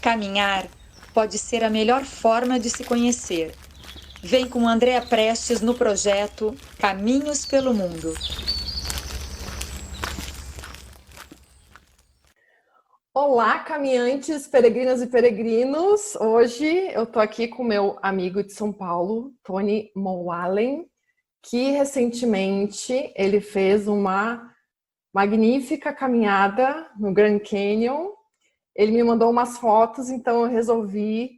Caminhar pode ser a melhor forma de se conhecer. Vem com Andréa Prestes no projeto Caminhos pelo Mundo. Olá, caminhantes, peregrinas e peregrinos. Hoje eu tô aqui com meu amigo de São Paulo, Tony Moalen, que recentemente ele fez uma magnífica caminhada no Grand Canyon. Ele me mandou umas fotos, então eu resolvi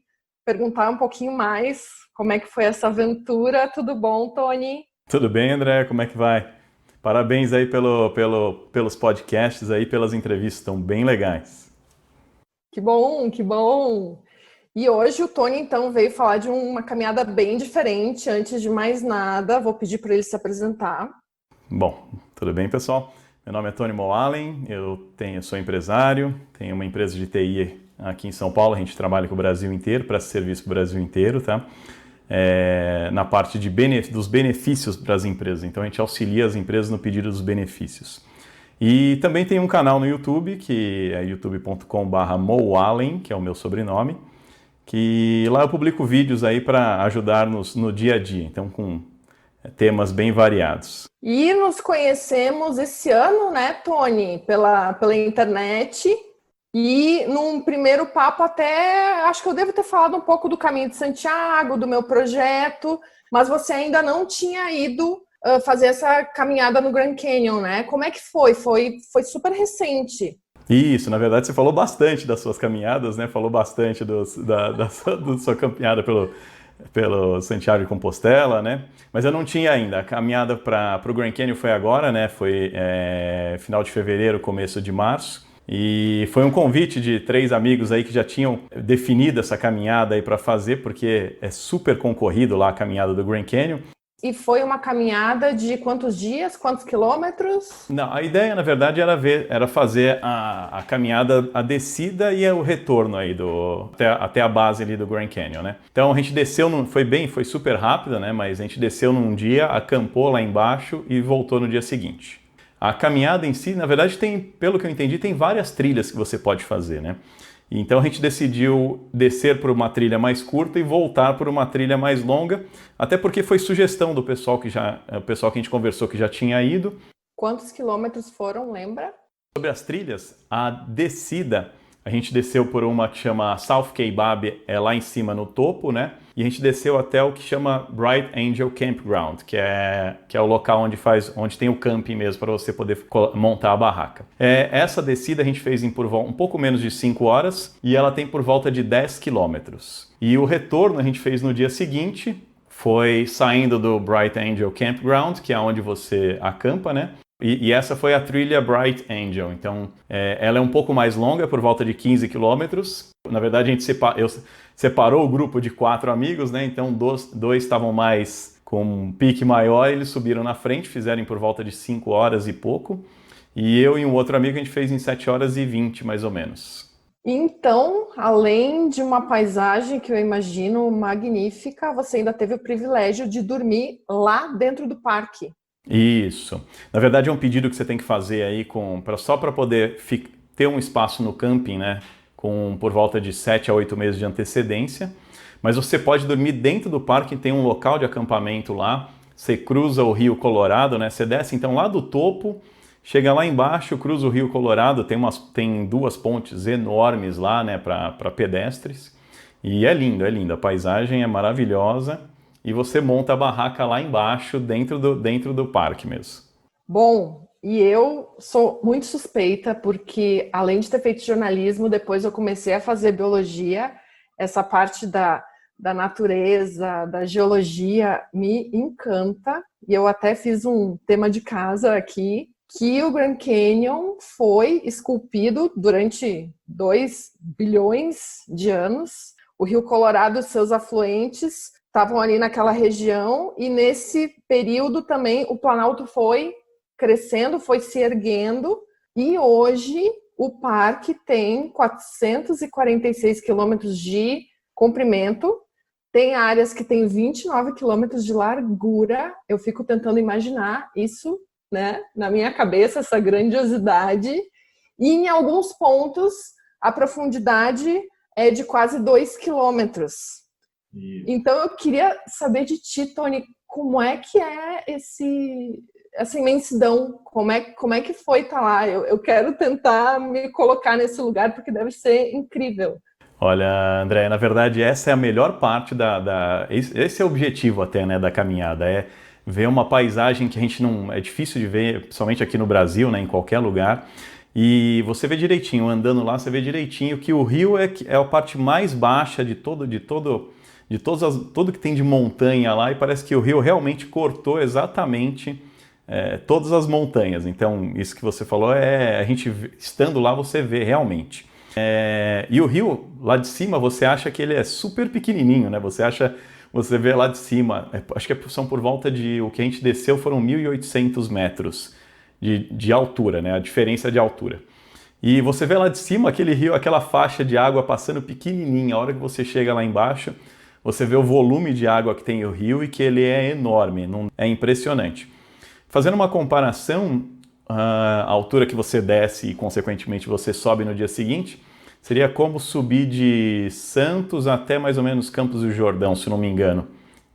perguntar um pouquinho mais como é que foi essa aventura. Tudo bom, Tony? Tudo bem, André? Como é que vai? Parabéns aí pelos podcasts aí, pelas entrevistas, estão bem legais. Que bom, que bom! E hoje o Tony, então, veio falar de uma caminhada bem diferente. Antes de mais nada, vou pedir para ele se apresentar. Bom, tudo bem, pessoal? Meu nome é Tony Moalen, sou empresário, tenho uma empresa de TI aqui em São Paulo, a gente trabalha com o Brasil inteiro, presta serviço para o Brasil inteiro, tá? Na parte dos benefícios para as empresas, então a gente auxilia as empresas no pedido dos benefícios. E também tem um canal no YouTube, que é youtube.com/moalen, que é o meu sobrenome, que lá eu publico vídeos aí para ajudar-nos no dia a dia, então com temas bem variados. E nos conhecemos esse ano, né, Tony, pela internet. E num primeiro papo até, acho que eu devo ter falado um pouco do Caminho de Santiago, do meu projeto, mas você ainda não tinha ido fazer essa caminhada no Grand Canyon, né? Como é que foi? Foi super recente. Isso, na verdade você falou bastante das suas caminhadas, né? Falou bastante da sua caminhada pelo Santiago de Compostela, né? Mas eu não tinha ainda. A caminhada para o Grand Canyon foi agora, né? Foi final de fevereiro, começo de março. E foi um convite de 3 amigos aí que já tinham definido essa caminhada aí para fazer, porque é super concorrido lá a caminhada do Grand Canyon. E foi uma caminhada de quantos dias, quantos quilômetros? Não, a ideia, na verdade, era fazer a caminhada, a descida e o retorno aí até a base ali do Grand Canyon, né? Então a gente desceu, foi super rápida, né? Mas a gente desceu num dia, acampou lá embaixo e voltou no dia seguinte. A caminhada em si, na verdade, pelo que eu entendi, tem várias trilhas que você pode fazer, né? Então a gente decidiu descer por uma trilha mais curta e voltar por uma trilha mais longa, até porque foi sugestão do pessoal que a gente conversou que já tinha ido. Quantos quilômetros foram, lembra? Sobre as trilhas, a descida, a gente desceu por uma que chama South Kaibab, lá em cima no topo, né? E a gente desceu até o que chama Bright Angel Campground, que é o local onde tem o camping mesmo para você poder montar a barraca. Essa descida a gente fez por um pouco menos de 5 horas e ela tem por volta de 10 quilômetros. E o retorno a gente fez no dia seguinte, foi saindo do Bright Angel Campground, que é onde você acampa, né? E essa foi a trilha Bright Angel, então ela é um pouco mais longa, por volta de 15 quilômetros. Na verdade, separou o grupo de 4 amigos, né? Então dois estavam mais com um pique maior, eles subiram na frente, fizeram por volta de 5 horas e pouco. E eu e um outro amigo a gente fez em 7 horas e 20, mais ou menos. Então, além de uma paisagem que eu imagino magnífica, você ainda teve o privilégio de dormir lá dentro do parque. Isso. Na verdade é um pedido que você tem que fazer aí só para poder ter um espaço no camping, né? Por volta de 7 a 8 meses de antecedência. Mas você pode dormir dentro do parque, tem um local de acampamento lá. Você cruza o Rio Colorado, né? Você desce então lá do topo, chega lá embaixo, cruza o Rio Colorado, tem 2 pontes enormes lá, né? Para pedestres. E é lindo. A paisagem é maravilhosa. E você monta a barraca lá embaixo, dentro do parque mesmo. Bom, e eu sou muito suspeita, porque além de ter feito jornalismo, depois eu comecei a fazer biologia. Essa parte da natureza, da geologia, me encanta. E eu até fiz um tema de casa aqui, que o Grand Canyon foi esculpido durante 2 bilhões de anos. O Rio Colorado e seus afluentes estavam ali naquela região, e nesse período também o Planalto foi crescendo, foi se erguendo, e hoje o parque tem 446 quilômetros de comprimento, tem áreas que tem 29 quilômetros de largura. Eu fico tentando imaginar isso, né, na minha cabeça, essa grandiosidade, e em alguns pontos a profundidade é de quase 2 quilômetros. Então eu queria saber de ti, Tony, como é que é essa imensidão? Como é que foi estar lá? Eu quero tentar me colocar nesse lugar porque deve ser incrível. Olha, André, na verdade essa é a melhor parte esse é o objetivo até, né, da caminhada, é ver uma paisagem que a gente não... é difícil de ver, principalmente aqui no Brasil, né, em qualquer lugar, e você vê direitinho, andando lá, você vê direitinho que o rio é a parte mais baixa de tudo que tem de montanha lá, e parece que o rio realmente cortou exatamente todas as montanhas. Então, isso que você falou, a gente estando lá, você vê realmente. E o rio, lá de cima, você acha que ele é super pequenininho, né? Você vê lá de cima, acho que são por volta de... o que a gente desceu foram 1.800 metros de altura, né? A diferença de altura. E você vê lá de cima aquele rio, aquela faixa de água passando pequenininha. A hora que você chega lá embaixo, você vê o volume de água que tem o rio e que ele é enorme, é impressionante. Fazendo uma comparação, a altura que você desce e, consequentemente, você sobe no dia seguinte, seria como subir de Santos até mais ou menos Campos do Jordão, se não me engano.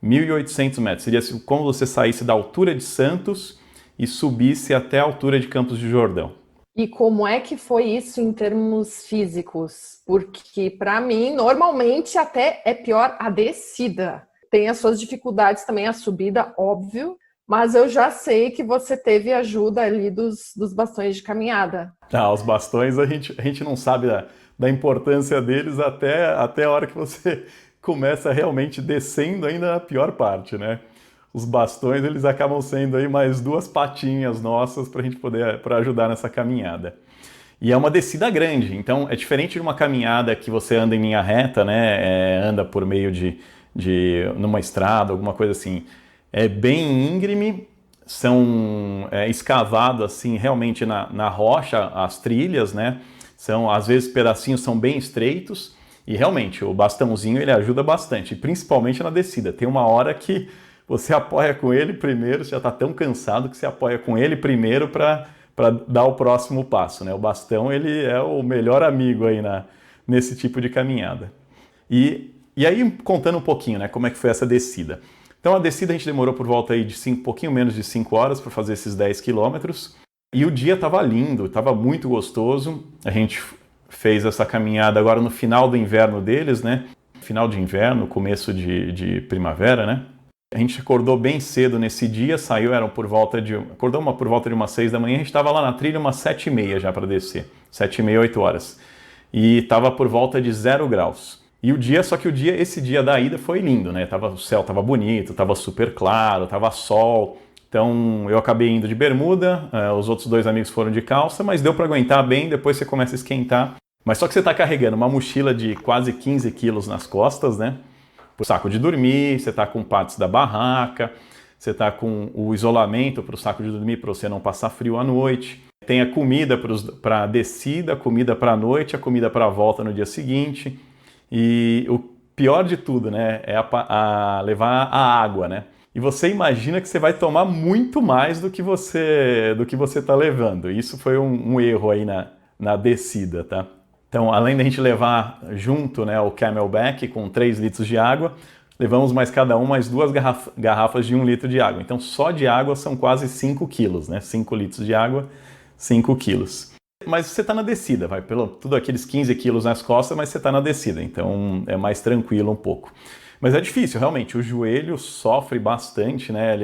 1.800 metros. Seria como você saísse da altura de Santos e subisse até a altura de Campos do Jordão. E como é que foi isso em termos físicos? Porque, para mim, normalmente até é pior a descida. Tem as suas dificuldades também, a subida, óbvio, mas eu já sei que você teve ajuda ali dos bastões de caminhada. Os bastões a gente não sabe da importância deles até a hora que você começa realmente descendo ainda na pior parte, né? Os bastões, eles acabam sendo aí mais 2 patinhas nossas para a gente para ajudar nessa caminhada. E é uma descida grande, então é diferente de uma caminhada que você anda em linha reta, né? Anda por meio numa estrada, alguma coisa assim. É bem íngreme, são escavado assim realmente na rocha, as trilhas, né? Às vezes pedacinhos são bem estreitos e realmente o bastãozinho ele ajuda bastante, principalmente na descida. Tem uma hora que você apoia com ele primeiro, você já está tão cansado que você apoia com ele primeiro para dar o próximo passo, né? O bastão ele é o melhor amigo aí nesse tipo de caminhada. E aí, contando um pouquinho, né, como é que foi essa descida. Então a descida a gente demorou por volta aí de pouquinho menos de 5 horas para fazer esses 10 quilômetros. E o dia estava lindo, estava muito gostoso. A gente fez essa caminhada agora no final do inverno deles, né? Final de inverno, começo de primavera, né? A gente acordou bem cedo nesse dia, acordamos por volta de umas 6 da manhã, a gente estava lá na trilha umas 7h30 já para descer, 7h30, 8 horas. E estava por volta de 0 graus. E esse dia da ida foi lindo, né? O céu estava bonito, estava super claro, estava sol. Então eu acabei indo de bermuda, os outros 2 amigos foram de calça, mas deu para aguentar bem, depois você começa a esquentar. Mas só que você está carregando uma mochila de quase 15 quilos nas costas, né? O saco de dormir, você está com partes da barraca, você está com o isolamento para o saco de dormir para você não passar frio à noite. Tem a comida para a descida, a comida para a noite, a comida para a volta no dia seguinte. E o pior de tudo, né, é levar a água, né? E você imagina que você vai tomar muito mais do que você está levando. Isso foi um erro aí na descida, tá? Então, além da gente levar junto, né, o Camelback com 3 litros de água, levamos cada um mais 2 garrafas de 1 litro de água. Então, só de água são quase 5 quilos, né? 5 litros de água, 5 quilos. Mas você está na descida, vai tudo aqueles 15 quilos nas costas, mas você está na descida, então é mais tranquilo um pouco. Mas é difícil, realmente, o joelho sofre bastante, né?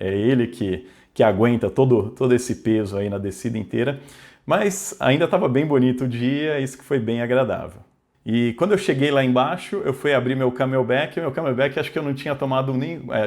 Ele que aguenta todo esse peso aí na descida inteira. Mas ainda estava bem bonito o dia, isso que foi bem agradável. E quando eu cheguei lá embaixo, eu fui abrir meu Camelback, acho que eu não tinha tomado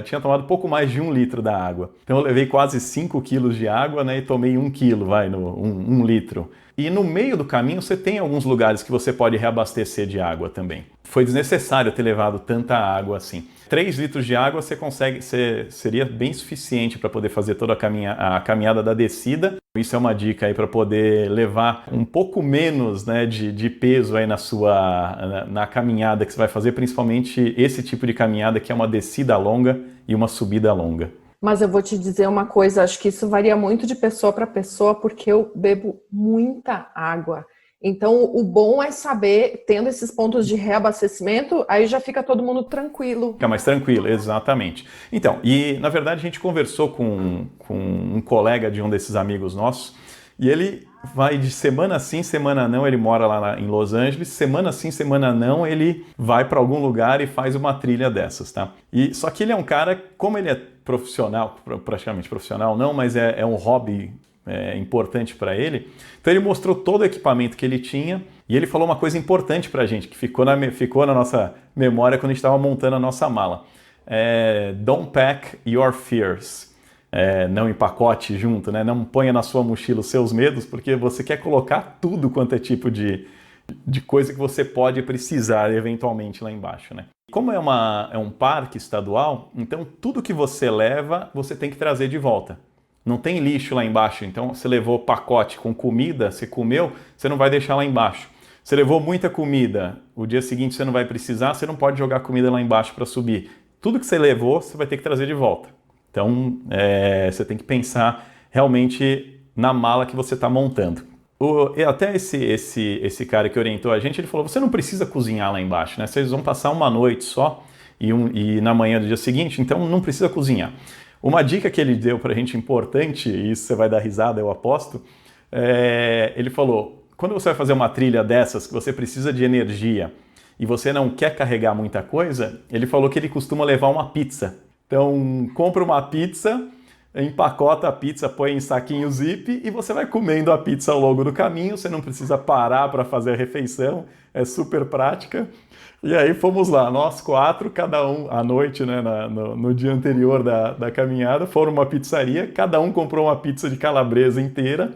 tinha tomado pouco mais de 1 litro da água. Então eu levei quase 5 quilos de água, né, e tomei 1 quilo, 1 litro. E no meio do caminho você tem alguns lugares que você pode reabastecer de água também. Foi desnecessário ter levado tanta água assim. 3 litros de água seria bem suficiente para poder fazer toda a caminhada da descida. Isso é uma dica aí para poder levar um pouco menos, né, de peso aí na caminhada que você vai fazer, principalmente esse tipo de caminhada que é uma descida longa e uma subida longa. Mas eu vou te dizer uma coisa, acho que isso varia muito de pessoa para pessoa, porque eu bebo muita água. Então, o bom é saber, tendo esses pontos de reabastecimento, aí já fica todo mundo tranquilo. Fica mais tranquilo, exatamente. Então, e na verdade a gente conversou com um colega de um desses amigos nossos, e ele vai de semana sim, semana não, ele mora lá em Los Angeles, semana sim, semana não, ele vai para algum lugar e faz uma trilha dessas, tá? E só que ele é um cara, como ele é profissional, praticamente profissional não, mas é um hobby importante para ele, então ele mostrou todo o equipamento que ele tinha e ele falou uma coisa importante para a gente, que ficou na nossa memória quando a gente estava montando a nossa mala. Don't pack your fears. Não empacote junto, né? Não ponha na sua mochila os seus medos, porque você quer colocar tudo quanto é tipo de coisa que você pode precisar eventualmente lá embaixo, né? Como é um parque estadual, então tudo que você leva, você tem que trazer de volta. Não tem lixo lá embaixo, então você levou pacote com comida, você comeu, você não vai deixar lá embaixo. Você levou muita comida, o dia seguinte você não vai precisar, você não pode jogar comida lá embaixo para subir. Tudo que você levou, você vai ter que trazer de volta. Então, você tem que pensar realmente na mala que você está montando. Até esse cara que orientou a gente, ele falou, você não precisa cozinhar lá embaixo, né? Vocês vão passar uma noite só e na manhã do dia seguinte, então não precisa cozinhar. Uma dica que ele deu para a gente importante, e isso você vai dar risada, eu aposto, ele falou, quando você vai fazer uma trilha dessas, que você precisa de energia e você não quer carregar muita coisa, ele falou que ele costuma levar uma pizza. Então, compra uma pizza, empacota a pizza, põe em saquinho zip e você vai comendo a pizza ao longo do caminho, você não precisa parar para fazer a refeição, é super prática. E aí fomos lá, nós 4, cada um, à noite, né, no dia anterior da caminhada, foram uma pizzaria, cada um comprou uma pizza de calabresa inteira,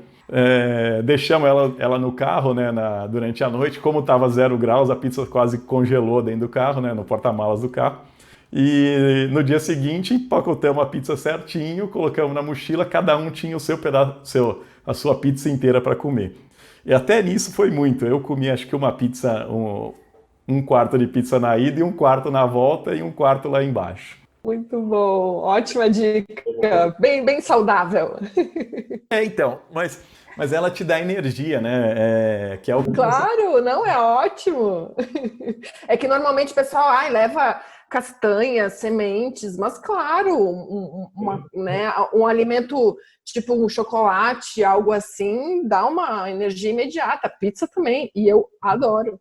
deixamos ela no carro, né, durante a noite, como estava 0 graus, a pizza quase congelou dentro do carro, né, no porta-malas do carro. E no dia seguinte, empacotamos a pizza certinho, colocamos na mochila, cada um tinha o seu pedaço, a sua pizza inteira para comer. E até nisso foi muito, eu comi acho que uma pizza, um quarto de pizza na ida e um quarto na volta e um quarto lá embaixo. Muito bom, ótima dica, bem saudável. Então, mas ela te dá energia, né? Que é o Claro, não, é ótimo. É que normalmente o pessoal leva castanhas, sementes, mas claro, um alimento tipo um chocolate, algo assim, dá uma energia imediata. Pizza também, e eu adoro.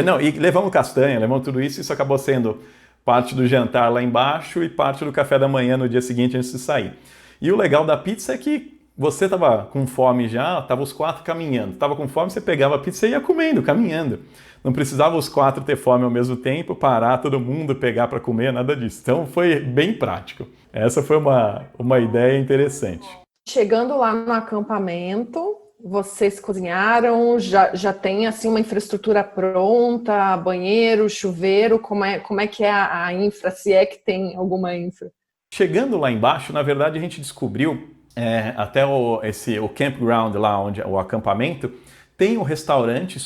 Não, e levamos castanha, levamos tudo isso, isso acabou sendo parte do jantar lá embaixo e parte do café da manhã no dia seguinte antes de sair. E o legal da pizza é que você estava com fome já, estava os 4 caminhando, estava com fome, você pegava a pizza e ia comendo, caminhando. Não precisava os 4 ter fome ao mesmo tempo, parar todo mundo, pegar para comer, nada disso. Então foi bem prático. Essa foi uma ideia interessante. Chegando lá no acampamento, vocês cozinharam, já tem assim uma infraestrutura pronta, banheiro, chuveiro, como é que é a infra, se é que tem alguma infra? Chegando lá embaixo, na verdade a gente descobriu até o campground lá, onde o acampamento, tem um restaurante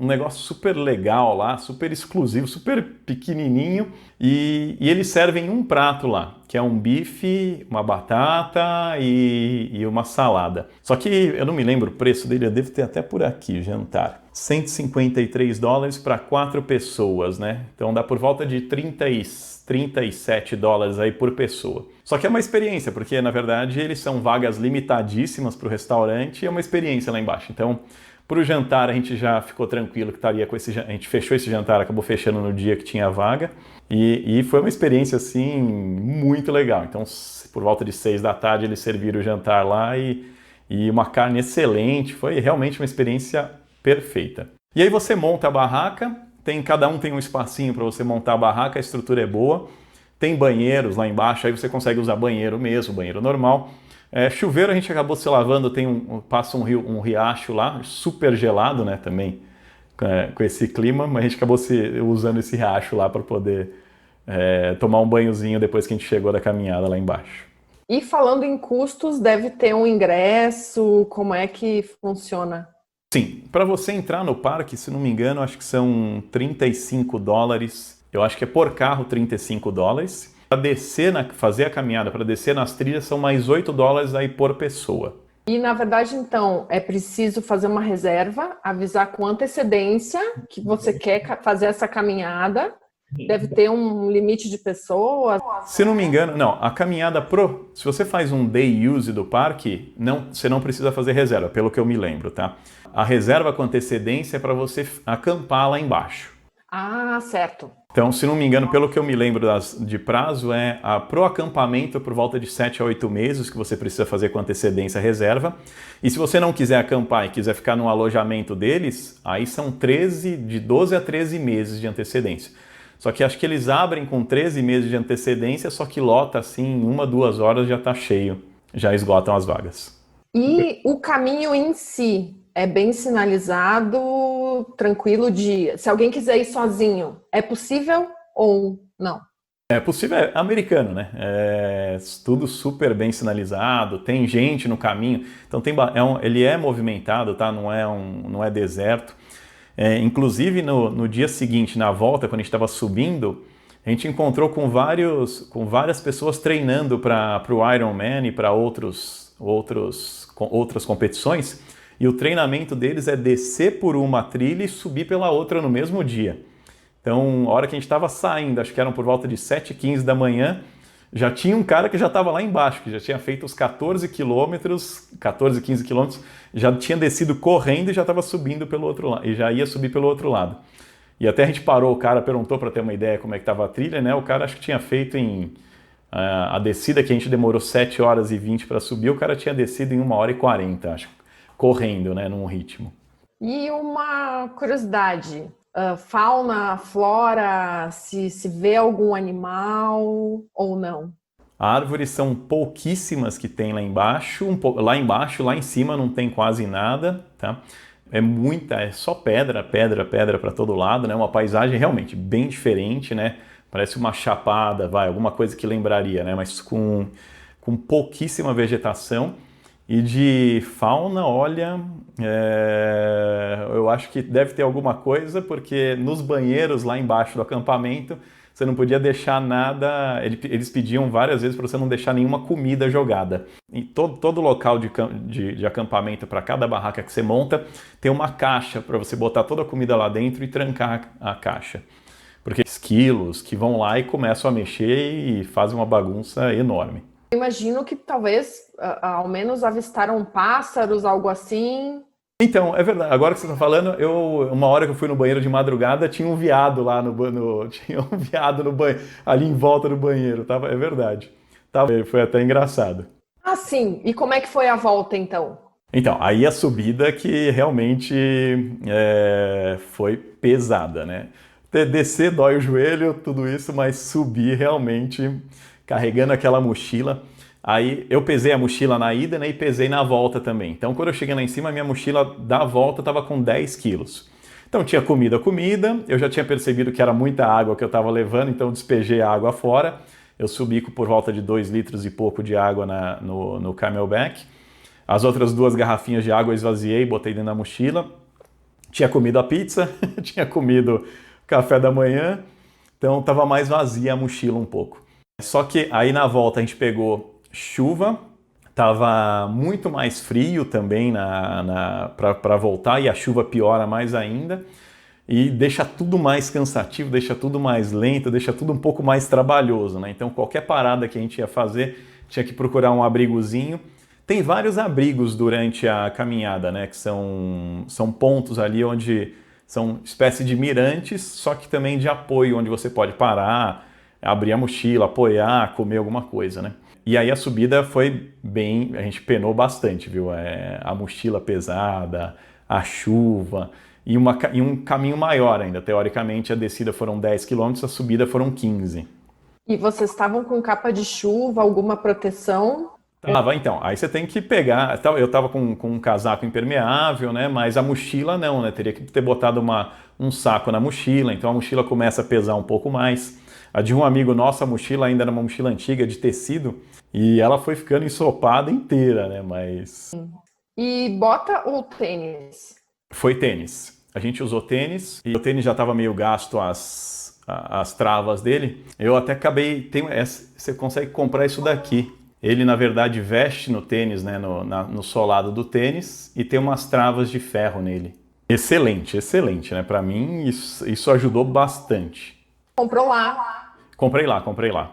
um negócio super legal lá, super exclusivo, super pequenininho, e eles servem um prato lá, que é um bife, uma batata e uma salada. Só que eu não me lembro o preço dele, eu devo ter até por aqui, jantar. $153 para 4 pessoas, né? Então dá por volta de $37 aí por pessoa. Só que é uma experiência, porque na verdade eles são vagas limitadíssimas para o restaurante e é uma experiência lá embaixo. Então, para o jantar a gente já ficou tranquilo que estaria a gente fechou esse jantar, acabou fechando no dia que tinha vaga e foi uma experiência assim muito legal. Então, por volta de 6 da tarde eles serviram o jantar lá e uma carne excelente, foi realmente uma experiência perfeita. E aí você monta a barraca, cada um tem um espacinho para você montar a barraca, a estrutura é boa, tem banheiros lá embaixo, aí você consegue usar banheiro mesmo, banheiro normal. Chuveiro a gente acabou se lavando, passa um riacho lá, super gelado, né, também, com esse clima, mas a gente acabou usando esse riacho lá para poder tomar um banhozinho depois que a gente chegou da caminhada lá embaixo. E falando em custos, deve ter um ingresso, como é que funciona? Sim, para você entrar no parque, se não me engano, acho que são $35, eu acho que é por carro $35. Para fazer a caminhada, para descer nas trilhas, são mais $8 aí por pessoa. E, na verdade, então, é preciso fazer uma reserva, avisar com antecedência que você quer fazer essa caminhada. Deve ter um limite de pessoas. Se não me engano, não, a caminhada se você faz um day use do parque, você não precisa fazer reserva, pelo que eu me lembro, tá? A reserva com antecedência é para você acampar lá embaixo. Ah, certo. Então, se não me engano, pelo que eu me lembro de prazo, pro acampamento por volta de 7 a 8 meses que você precisa fazer com antecedência a reserva. E se você não quiser acampar e quiser ficar no alojamento deles, aí são de 12 a 13 meses de antecedência. Só que acho que eles abrem com 13 meses de antecedência, só que lota assim, em 1, 2 horas já está cheio, já esgotam as vagas. E o caminho em si é bem sinalizado, tranquilo se alguém quiser ir sozinho, é possível ou não? É possível, é americano, né? É tudo super bem sinalizado, tem gente no caminho, então ele é movimentado, tá? Não é deserto. Inclusive no dia seguinte, na volta, quando a gente estava subindo, a gente encontrou com várias pessoas treinando para o Ironman e para outras competições. E o treinamento deles é descer por uma trilha e subir pela outra no mesmo dia. Então, a hora que a gente estava saindo, acho que eram por volta de 7h15 da manhã, já tinha um cara que já estava lá embaixo, que já tinha feito os 14, 15 quilômetros, já tinha descido correndo e já estava subindo pelo outro lado, e já ia subir pelo outro lado. E até a gente parou, o cara perguntou para ter uma ideia como é que estava a trilha, né? O cara acho que tinha feito a descida que a gente demorou 7 horas e 20 para subir, o cara tinha descido em 1 hora e 40, acho, correndo, né, num ritmo. E uma curiosidade, fauna, flora, se vê algum animal ou não? Árvores são pouquíssimas que tem lá embaixo, lá em cima não tem quase nada, tá? É só pedra para todo lado, né? Uma paisagem realmente bem diferente, né? Parece uma chapada, alguma coisa que lembraria, né? Mas com pouquíssima vegetação. E de fauna, olha, eu acho que deve ter alguma coisa, porque nos banheiros lá embaixo do acampamento, você não podia deixar nada, eles pediam várias vezes para você não deixar nenhuma comida jogada. E todo local de acampamento, para cada barraca que você monta, tem uma caixa para você botar toda a comida lá dentro e trancar a caixa. Porque esquilos que vão lá e começam a mexer e fazem uma bagunça enorme. Imagino que talvez, ao menos, avistaram pássaros, algo assim. Então, é verdade. Agora que você está falando, uma hora que eu fui no banheiro de madrugada, tinha um veado lá tinha um veado no banheiro, ali em volta do banheiro. É verdade. Foi até engraçado. Ah, sim. E como é que foi a volta, então? Então, aí a subida que realmente foi pesada, né? Descer dói o joelho, tudo isso, mas subir realmente carregando aquela mochila. Aí eu pesei a mochila na ida, né, e pesei na volta também. Então quando eu cheguei lá em cima, a minha mochila da volta estava com 10 quilos. Então tinha comida, eu já tinha percebido que era muita água que eu estava levando, então eu despejei a água fora. Eu subi por volta de 2 litros e pouco de água no Camelback. As outras 2 garrafinhas de água eu esvaziei, botei dentro da mochila. Tinha comido a pizza, tinha comido café da manhã, então estava mais vazia a mochila um pouco. Só que aí na volta a gente pegou chuva, estava muito mais frio também para voltar e a chuva piora mais ainda e deixa tudo mais cansativo, deixa tudo mais lento, deixa tudo um pouco mais trabalhoso, né? Então qualquer parada que a gente ia fazer tinha que procurar um abrigozinho. Tem vários abrigos durante a caminhada, né? Que são pontos ali onde são espécie de mirantes, só que também de apoio, onde você pode parar, abrir a mochila, apoiar, comer alguma coisa, né? E aí a subida foi a gente penou bastante, viu? A mochila pesada, a chuva e um caminho maior ainda. Teoricamente a descida foram 10 km, a subida foram 15. E vocês estavam com capa de chuva, alguma proteção? Então, aí você tem que pegar, eu estava com um casaco impermeável, né? Mas a mochila não, né? Teria que ter botado um saco na mochila, então a mochila começa a pesar um pouco mais. A de um amigo nosso, a mochila ainda era uma mochila antiga de tecido e ela foi ficando ensopada inteira, né? Mas... E bota ou tênis? Foi tênis. A gente usou tênis e o tênis já estava meio gasto as travas dele. Eu até acabei... Você consegue comprar isso daqui. Ele, na verdade, veste no tênis, né, no solado do tênis, e tem umas travas de ferro nele. Excelente, excelente, né? Para mim, isso ajudou bastante. Comprou lá. Comprei lá,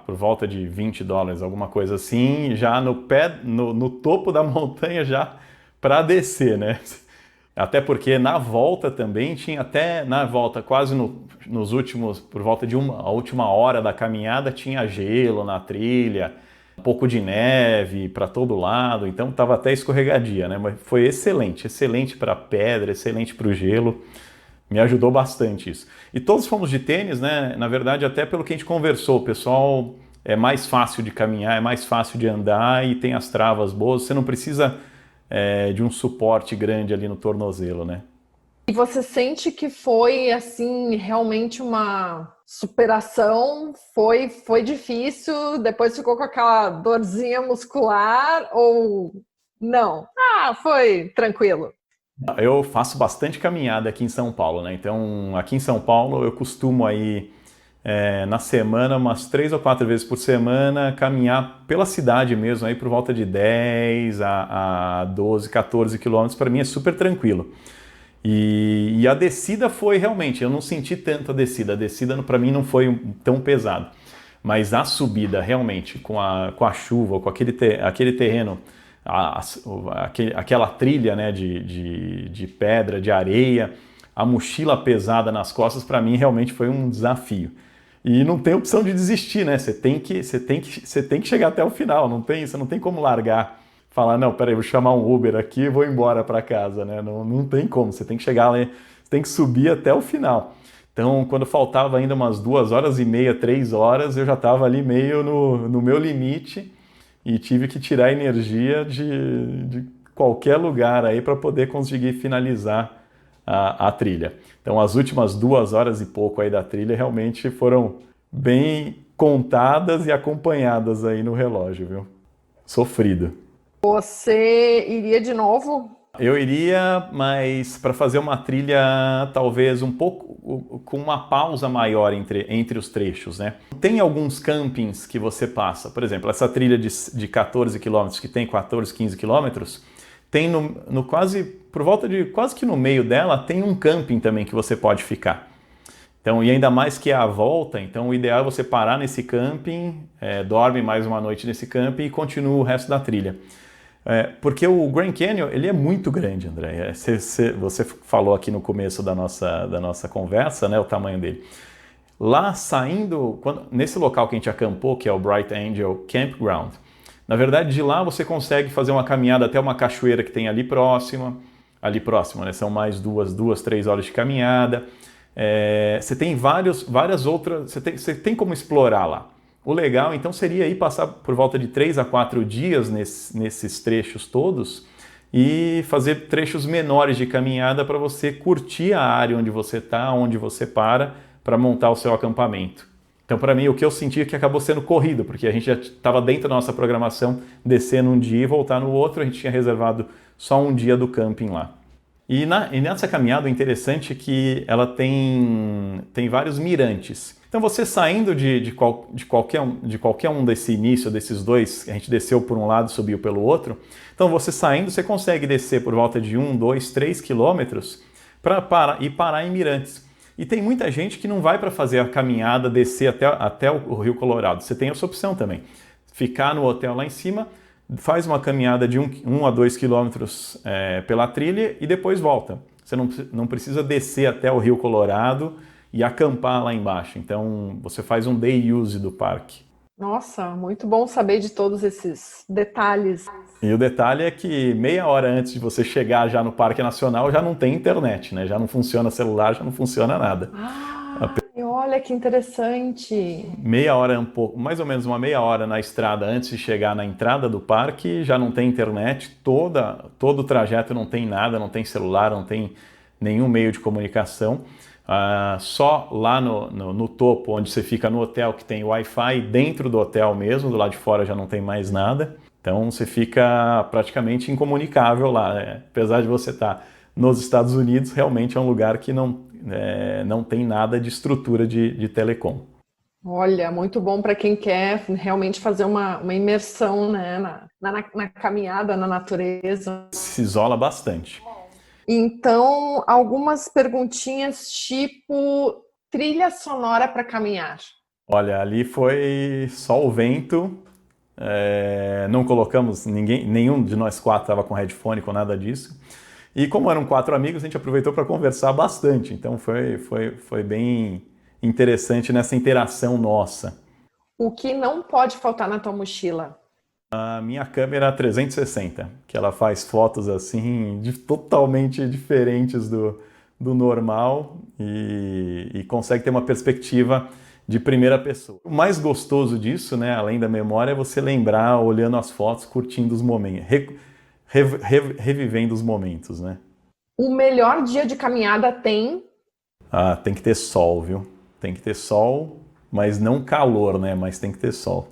por volta de $20, alguma coisa assim, já no pé, no topo da montanha já para descer, né? Até porque na volta também tinha até, na volta quase nos últimos, por volta de a última hora da caminhada, tinha gelo na trilha, um pouco de neve para todo lado, então estava até escorregadia, né? Mas foi excelente, excelente para pedra, excelente para o gelo. Me ajudou bastante isso. E todos fomos de tênis, né? Na verdade, até pelo que a gente conversou, o pessoal é mais fácil de caminhar, é mais fácil de andar e tem as travas boas. Você não precisa de um suporte grande ali no tornozelo, né? E você sente que foi, assim, realmente uma superação? Foi difícil? Depois ficou com aquela dorzinha muscular? Ou não? Ah, foi tranquilo. Eu faço bastante caminhada aqui em São Paulo, né? Então, aqui em São Paulo, eu costumo aí, na semana, umas 3 ou 4 vezes por semana, caminhar pela cidade mesmo, aí por volta de 10 a 12, 14 quilômetros. Para mim é super tranquilo. E a descida foi realmente, eu não senti tanto a descida para mim não foi tão pesado. Mas a subida, realmente, com a chuva, com aquele terreno, aquela trilha, né, de pedra, de areia, a mochila pesada nas costas, para mim realmente foi um desafio. E não tem opção de desistir, né? Você tem que chegar até o final, você não tem como largar, falar, não, peraí, vou chamar um Uber aqui e vou embora para casa, né? Não tem como, você tem que chegar lá, você tem que subir até o final. Então, quando faltava ainda umas 2h30, 3 horas, eu já estava ali meio no meu limite e tive que tirar energia de qualquer lugar aí para poder conseguir finalizar a trilha. Então, as últimas 2 horas e pouco aí da trilha realmente foram bem contadas e acompanhadas aí no relógio, viu? Sofrido. Você iria de novo? Eu iria, mas para fazer uma trilha talvez um pouco com uma pausa maior entre os trechos, né? Tem alguns campings que você passa, por exemplo, essa trilha de 14 quilômetros, que tem 14, 15 quilômetros, tem no quase, por volta de quase que no meio dela, tem um camping também que você pode ficar. Então, e ainda mais que é a volta, então o ideal é você parar nesse camping, dorme mais uma noite nesse camping e continua o resto da trilha. Porque o Grand Canyon, ele é muito grande, André. Você falou aqui no começo da nossa conversa, né, o tamanho dele. Lá saindo, nesse local que a gente acampou, que é o Bright Angel Campground, na verdade de lá você consegue fazer uma caminhada até uma cachoeira que tem ali próxima, né, são mais 2, 3 horas de caminhada. Você tem várias outras, você tem como explorar lá. O legal, então, seria ir passar por volta de 3 a 4 dias nesses trechos todos e fazer trechos menores de caminhada para você curtir a área onde você está, onde você para montar o seu acampamento. Então, para mim, o que eu senti é que acabou sendo corrido, porque a gente já estava dentro da nossa programação, descer num dia e voltar no outro, a gente tinha reservado só um dia do camping lá. E nessa caminhada, o interessante é que ela tem vários mirantes. Então você saindo de qualquer um desse início, desses dois, a gente desceu por um lado e subiu pelo outro, então você saindo, você consegue descer por volta de 1, 2, 3 quilômetros para parar em mirantes. E tem muita gente que não vai para fazer a caminhada, descer até o Rio Colorado. Você tem essa opção também. Ficar no hotel lá em cima, faz uma caminhada de 1 a 2 quilômetros pela trilha e depois volta. Você não precisa descer até o Rio Colorado e acampar lá embaixo. Então, você faz um day use do parque. Nossa, muito bom saber de todos esses detalhes. E o detalhe é que meia hora antes de você chegar já no Parque Nacional, já não tem internet, né? Já não funciona celular, já não funciona nada. Olha que interessante. Meia hora, mais ou menos uma meia hora na estrada antes de chegar na entrada do parque, já não tem internet, todo o trajeto não tem nada, não tem celular, não tem nenhum meio de comunicação. Só lá no topo, onde você fica no hotel, que tem Wi-Fi, dentro do hotel mesmo, do lado de fora já não tem mais nada. Então você fica praticamente incomunicável lá, né? Apesar de você estar nos Estados Unidos, realmente é um lugar que não tem nada de estrutura de telecom. Olha, muito bom para quem quer realmente fazer uma imersão, né, na caminhada, na natureza. Se isola bastante. Então, algumas perguntinhas tipo trilha sonora para caminhar. Olha, ali foi só o vento, não colocamos ninguém, nenhum de nós quatro estava com headphone, com nada disso. E como eram 4 amigos, a gente aproveitou para conversar bastante. Então foi bem interessante nessa interação nossa. O que não pode faltar na tua mochila? A minha câmera 360, que ela faz fotos assim totalmente diferentes do normal e consegue ter uma perspectiva de primeira pessoa. O mais gostoso disso, né, além da memória, é você lembrar olhando as fotos, curtindo os momentos, revivendo os momentos, né? O melhor dia de caminhada tem? Ah, tem que ter sol, viu? Tem que ter sol, mas não calor, né? Mas tem que ter sol.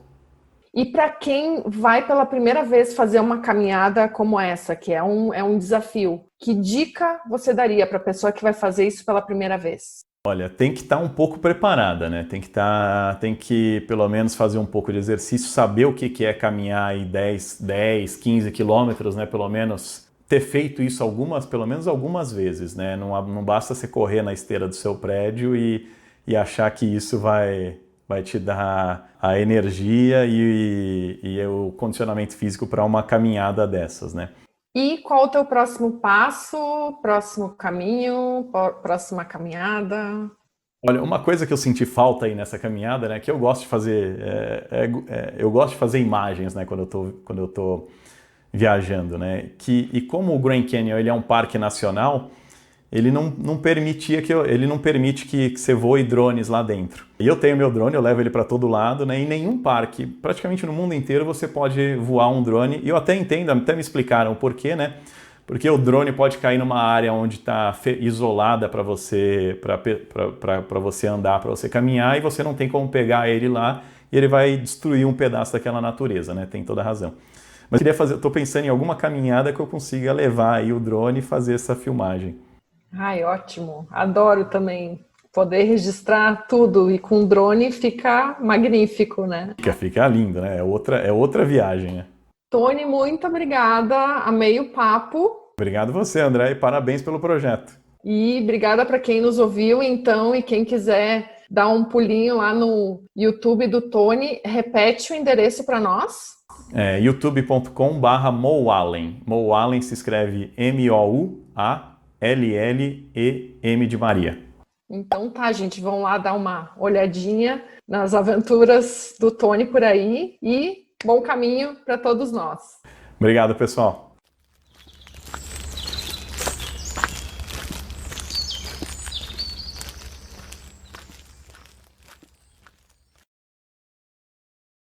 E para quem vai pela primeira vez fazer uma caminhada como essa, que é um desafio, que dica você daria para a pessoa que vai fazer isso pela primeira vez? Olha, tem que estar um pouco preparada, né? Tem que pelo menos fazer um pouco de exercício, saber o que é caminhar aí 10, 15 quilômetros, né? Pelo menos ter feito isso pelo menos algumas vezes, né? Não basta você correr na esteira do seu prédio e achar que isso vai te dar a energia e o condicionamento físico para uma caminhada dessas, né? E qual o teu próximo passo, próximo caminho, próxima caminhada? Olha, uma coisa que eu senti falta aí nessa caminhada, né, que eu gosto de fazer, eu gosto de fazer imagens, né, quando eu tô viajando, né, e como o Grand Canyon ele é um parque nacional, ele não permite que você voe drones lá dentro. E eu tenho meu drone, eu levo ele para todo lado, né? Em nenhum parque, praticamente no mundo inteiro, você pode voar um drone. E eu até entendo, até me explicaram o porquê, né? Porque o drone pode cair numa área onde está isolada para você andar, para você caminhar, e você não tem como pegar ele lá e ele vai destruir um pedaço daquela natureza, né? Tem toda a razão. Mas estou pensando em alguma caminhada que eu consiga levar aí o drone e fazer essa filmagem. Ai, ótimo. Adoro também poder registrar tudo e com drone fica magnífico, né? Fica lindo, né? É outra viagem, né? Tony, muito obrigada. Amei o papo. Obrigado você, André, e parabéns pelo projeto. E obrigada para quem nos ouviu, então, e quem quiser dar um pulinho lá no YouTube do Tony, repete o endereço para nós. youtube.com/moallen. Moallen se escreve MOUALLEM de Maria. Então tá, gente, vão lá dar uma olhadinha nas aventuras do Tony por aí e bom caminho para todos nós. Obrigado, pessoal.